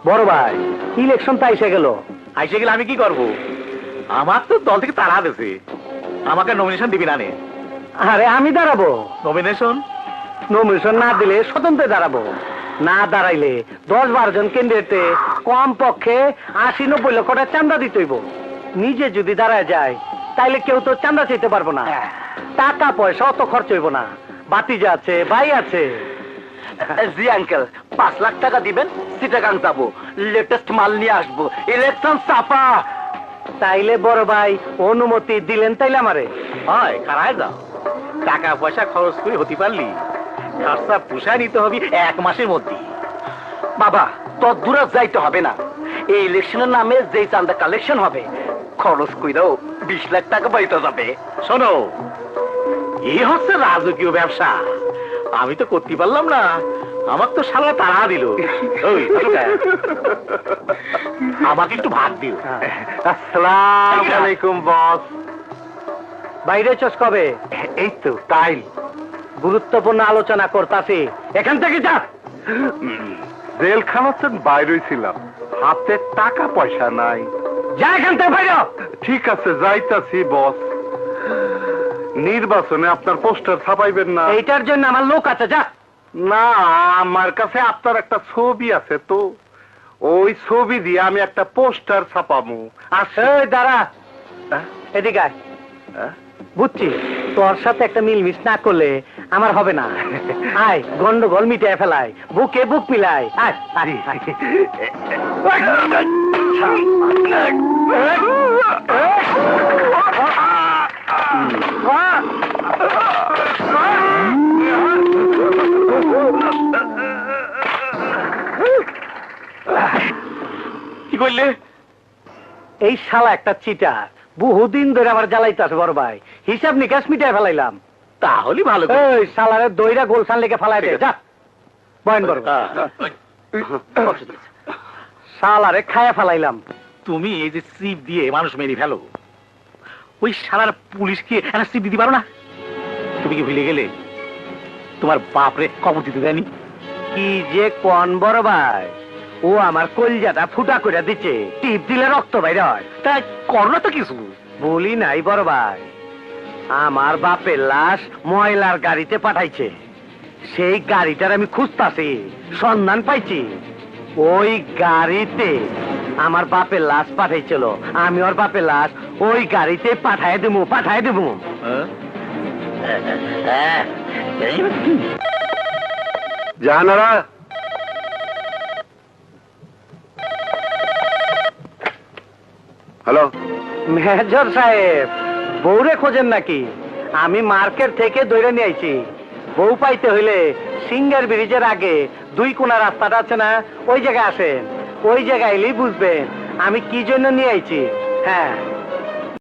বড় ভাই ইলেকশন তো আইসে গেল। আইসে গেলে আমি কি করব? আমার তো দল থেকে তাড়া দিছে, আমাকে নমিনেশন দিবি না নে। আরে আমি দাঁড়াবো। নমিনেশন নমিনেশন না দিলে স্বতন্ত্র দাঁড়াবো। না দাঁড়াইলে 10-12 জন ক্যান্ডিডেটে কম পক্ষে 80-90 লক্ষ টাকা চাঁদা দিতে হইব। নিজে যদি দাঁড়ায় যায় তাইলে কেউ তো চাঁদা চাইতে পারবো না। টাকা পয়সা অত খরচ হইব না। বাতিজা আছে, ভাই আছে। জি আঙ্কেল, 5 লাখ টাকা দিবেন, চিটাগাং যাবো, লেটেস্ট মাল নিয়ে আসবো, ইলেকশন চাপা। তাইলে বড় ভাই অনুমতি দিলেন তাইলে আমারে? হয় খারায় যাও, টাকা পয়সা খরচ করে হতে পারলি খরচা পোষায় নিতে হবে 1 মাসের মধ্যে। বাবা তোর দূরে যাইতে হবে না, এই ইলেকশনের নামে যে চাঁদা কালেকশন হবে খরচ কইরাও 20 লাখ টাকা পাইতে যাবে। শোনো, এই হচ্ছে রাজকীয় ব্যবসা, আমি তো করতে পারলাম না, আমার তো সারা তাড়া দিল। ওই, আমাকে একটু ভাগ দিও। আসসালামু আলাইকুম বস। বাইরে চস কবে? এই তো কাইল। গুরুত্বপূর্ণ আলোচনা করতাছি, এখান থেকে যা। জেলখানাতে বাইরে ছিলাম, হাতে টাকা পয়সা নাই। যা এখান থেকে বাইরে। ঠিক আছে যাইতাছি বস। নির্বাচনে আপনার পোস্টার ছাপাইবেন না? এইটার জন্য আমার লোক আছে, যা। না, আমার কাছে আপনার একটা ছবি আছে তো, ওই ছবি দিয়ে আমি একটা পোস্টার ছাপামু। এই দাঁড়া, এদিকে আয়। বুঝছি তোর সাথে একটা মিলমিশ না করলে আমার হবে না। আয়, গন্ডগোল মিটিয়ে ফেলায়, বুকে বুক মিলাই। আয় আয়, আয়। কি করলে? এই শালা একটা চিটার, বহুদিন ধরে আমার জ্বালাইতে আছে বড় ভাই, হিসাব নিকাশ মিটাই ফেলাইলাম। তাহলে ভালো। এই শালারে দইরা গোলসান লেগে ফেলাই দে, যা। বয়ন বড় শালারে খায়া ফেলাইলাম। তুমি এই যে সিপ দিয়ে মানুষ মেরে ফেলো, ওই শালার পুলিশকে একটা সিপ দিতে পারো না? তুমি কি ভুলে গেলে তোমার বাপরে কবর দিতে দেয়নি? কি যে কোন বড় ভাই, ও আমার কলজাটা ফুটা করে দিচ্ছে, টিপ দিলে রক্ত বাইরে হয়। তাই করো না তো কিছু। বলি নাই বড় ভাই, আমার বাপের লাশ ময়লার গাড়িতে পাঠাইছে, সেই গাড়িটার আমি খুঁজতাছি, সন্ধান পাইছি। ওই গাড়িতে আমার বাপের লাশ পাঠাইছিল, আমি ওর বাপের লাশ ওই গাড়িতে পাঠাই দেবো, পাঠাই দেবো। জাহানারা, হ্যালো। মেজর সাহেব, বউরে খোঁজেন নাকি? আমি মার্কেট থেকে দৌড়ে নিয়ে আইছি। বউ পাইতে হইলে সিঙ্গার ব্রিজের আগে 2 কোনা রাস্তাটা আছে না, ওই জায়গায় আসেন। ওই জায়গায় এলেই বুঝবেন আমি কি জন্য নিয়ে আইছি। হ্যাঁ।